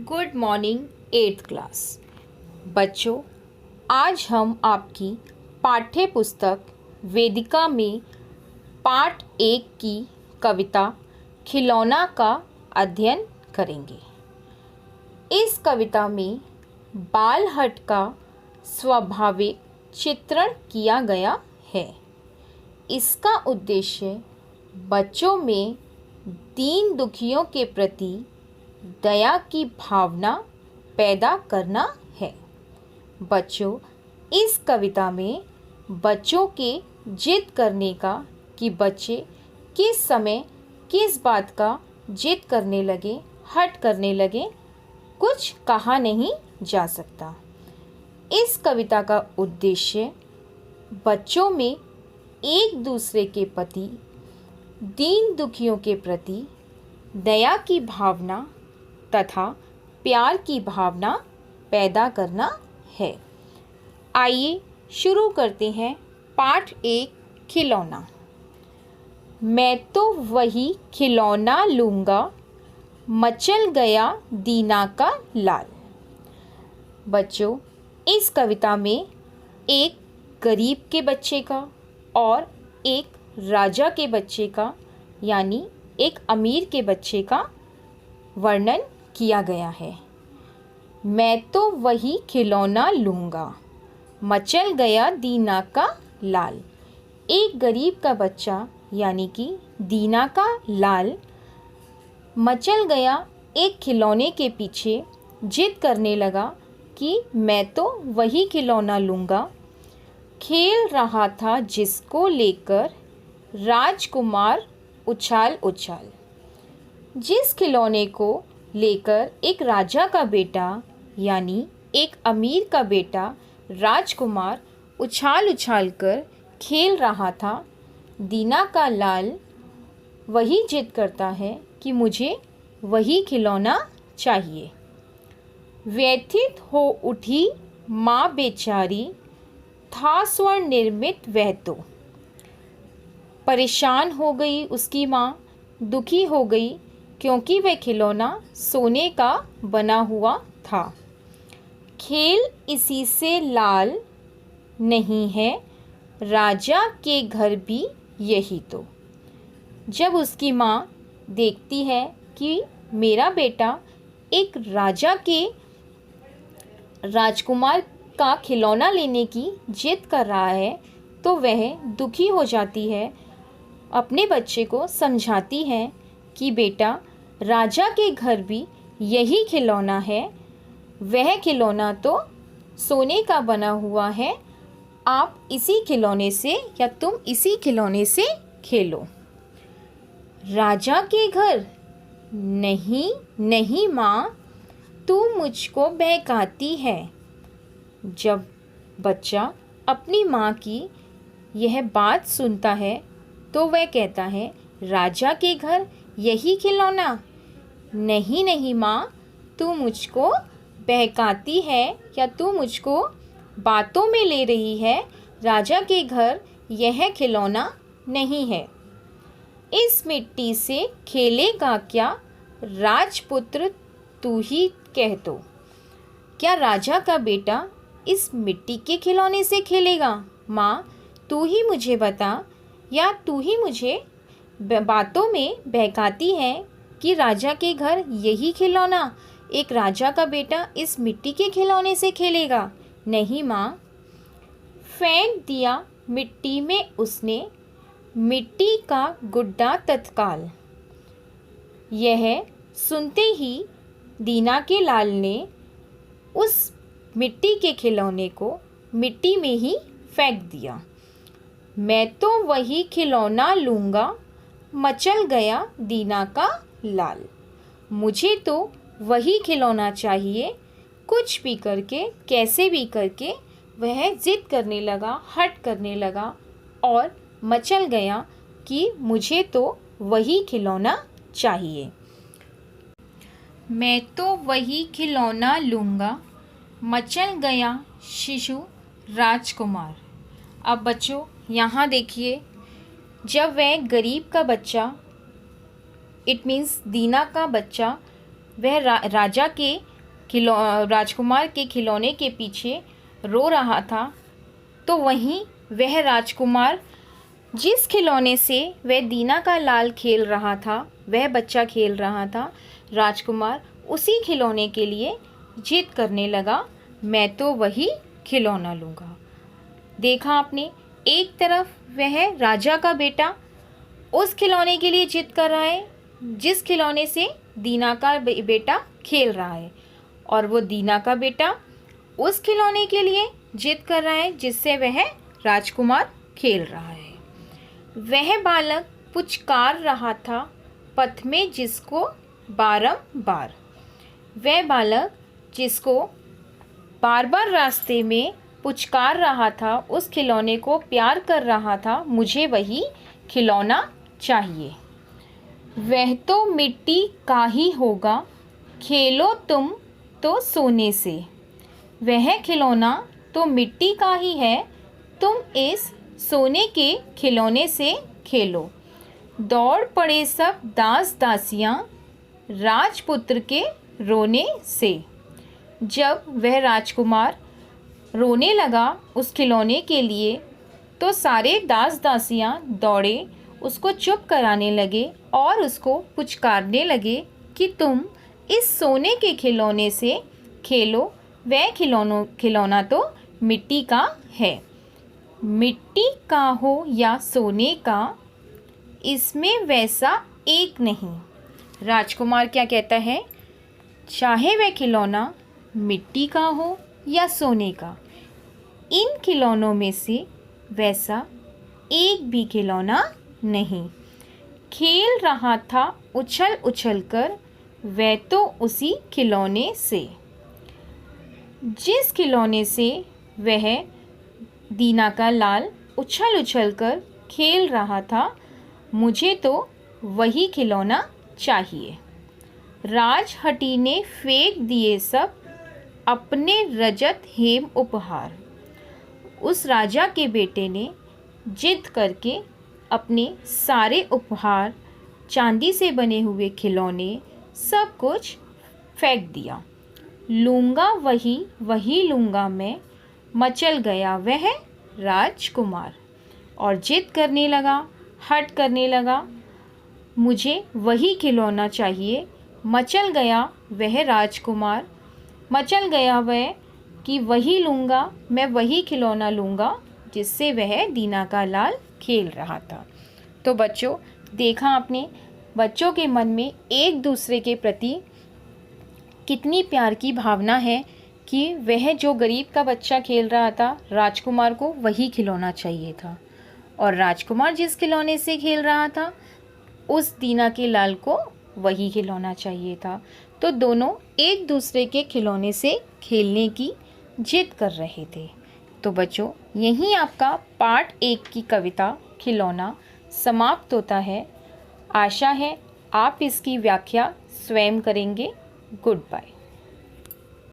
Good morning 8th class बच्चों। आज हम आपकी पाठ्य पुस्तक वेदिका में पाठ 1 की कविता खिलौना का अध्ययन करेंगे। इस कविता में बालहट का स्वाभाविक चित्रण किया गया है। इसका उद्देश्य बच्चों में दीन दुखियों के प्रति दया की भावना पैदा करना है। बच्चों, इस कविता में बच्चों के जिद करने का कि बच्चे किस समय किस बात का जिद करने लगे, हट करने लगे, कुछ कहा नहीं जा सकता। इस कविता का उद्देश्य बच्चों में एक दूसरे के प्रति, दीन दुखियों के प्रति दया की भावना तथा प्यार की भावना पैदा करना है। आइए शुरू करते हैं पाठ 1 खिलौना। मैं तो वही खिलौना लूँगा, मचल गया दीना का लाल। बच्चों, इस कविता में एक गरीब के बच्चे का और एक राजा के बच्चे का यानी एक अमीर के बच्चे का वर्णन किया गया है। मैं तो वही खिलौना लूँगा, मचल गया दीना का लाल। एक गरीब का बच्चा यानी कि दीना का लाल मचल गया एक खिलौने के पीछे जिद करने लगा कि मैं तो वही खिलौना लूँगा। खेल रहा था जिसको लेकर राजकुमार उछाल उछाल। जिस खिलौने को लेकर एक राजा का बेटा यानी एक अमीर का बेटा राजकुमार उछाल उछाल कर खेल रहा था, दीना का लाल वही जिद करता है कि मुझे वही खिलौना चाहिए। व्यथित हो उठी माँ बेचारी, था स्वर्ण निर्मित वह तो। परेशान हो गई उसकी माँ, दुखी हो गई क्योंकि वह खिलौना सोने का बना हुआ था। खेल इसी से लाल नहीं है, राजा के घर भी यही तो। जब उसकी माँ देखती है कि मेरा बेटा एक राजा के राजकुमार का खिलौना लेने की जिद कर रहा है तो वह दुखी हो जाती है। अपने बच्चे को समझाती है कि बेटा, राजा के घर भी यही खिलौना है, वह खिलौना तो सोने का बना हुआ है, आप इसी खिलौने से या तुम इसी खिलौने से खेलो। राजा के घर? नहीं नहीं माँ, तू मुझको बहकाती है। जब बच्चा अपनी माँ की यह बात सुनता है तो वह कहता है, राजा के घर यही खिलौना? नहीं नहीं माँ, तू मुझको बहकाती है या तू मुझको बातों में ले रही है। राजा के घर यह खिलौना नहीं है। इस मिट्टी से खेलेगा क्या राजपुत्र, तू ही कह तो। क्या राजा का बेटा इस मिट्टी के खिलौने से खेलेगा? माँ, तू ही मुझे बता, या तू ही मुझे बातों में बहकाती है कि राजा के घर यही खिलौना, एक राजा का बेटा इस मिट्टी के खिलौने से खेलेगा? नहीं माँ। फेंक दिया मिट्टी में उसने मिट्टी का गुड्डा तत्काल। यह सुनते ही दीना के लाल ने उस मिट्टी के खिलौने को मिट्टी में ही फेंक दिया। मैं तो वही खिलौना लूँगा, मचल गया दीना का लाल। मुझे तो वही खिलौना चाहिए। कुछ भी करके, कैसे भी करके वह जिद करने लगा, हट करने लगा और मचल गया कि मुझे तो वही खिलौना चाहिए। मैं तो वही खिलौना लूँगा, मचल गया शिशु राजकुमार। अब बच्चों यहाँ देखिए, जब वह गरीब का बच्चा, इट मीन्स दीना का बच्चा, वह राजा के राजकुमार के खिलौने के पीछे रो रहा था, तो वहीं वह राजकुमार जिस खिलौने से वह दीना का लाल खेल रहा था, वह बच्चा खेल रहा था, राजकुमार उसी खिलौने के लिए जिद करने लगा, मैं तो वही खिलौना लूँगा। देखा आपने, एक तरफ वह राजा का बेटा उस खिलौने के लिए जिद कर रहा है जिस खिलौने से दीना का बेटा खेल रहा है, और वो दीना का बेटा उस खिलौने के लिए जिद कर रहा है जिससे वह राजकुमार खेल रहा है। वह बालक पुचकार रहा था पथ में जिसको बारंबार, वह बालक जिसको बार बार रास्ते में पुचकार रहा था, उस खिलौने को प्यार कर रहा था, मुझे वही खिलौना चाहिए। वह तो मिट्टी का ही होगा, खेलो तुम तो सोने से। वह खिलौना तो मिट्टी का ही है, तुम इस सोने के खिलौने से खेलो। दौड़ पड़े सब दास दासियाँ राजपुत्र के रोने से। जब वह राजकुमार रोने लगा उस खिलौने के लिए, तो सारे दास दासियाँ दौड़े, उसको चुप कराने लगे और उसको पुचकारने लगे कि तुम इस सोने के खिलौने से खेलो, वह खिलौना तो मिट्टी का है। मिट्टी का हो या सोने का, इसमें वैसा एक नहीं। राजकुमार क्या कहता है, चाहे वह खिलौना मिट्टी का हो या सोने का, इन खिलौनों में से वैसा एक भी खिलौना नहीं। खेल रहा था उछल उछल कर, वह तो उसी खिलौने से, जिस खिलौने से वह दीना का लाल उछल उछल कर खेल रहा था, मुझे तो वही खिलौना चाहिए। राजहटी ने फेंक दिए सब अपने रजत हेम उपहार। उस राजा के बेटे ने जिद करके अपने सारे उपहार, चांदी से बने हुए खिलौने, सब कुछ फेंक दिया। लूँगा वही वही लूँगा मैं, मचल गया वह राजकुमार, और जिद करने लगा, हट करने लगा, मुझे वही खिलौना चाहिए। मचल गया वह राजकुमार, मचल गया वह कि वही लूँगा, मैं वही खिलौना लूँगा जिससे वह दीना का लाल खेल रहा था। तो बच्चों, देखा आपने, बच्चों के मन में एक दूसरे के प्रति कितनी प्यार की भावना है कि वह जो गरीब का बच्चा खेल रहा था, राजकुमार को वही खिलौना चाहिए था, और राजकुमार जिस खिलौने से खेल रहा था, उस दीना के लाल को वही खिलौना चाहिए था। तो दोनों एक दूसरे के खिलौने से खेलने की जिद कर रहे थे। तो बच्चों, यहीं आपका पार्ट 1 की कविता खिलौना समाप्त होता है। आशा है आप इसकी व्याख्या स्वयं करेंगे। Good bye.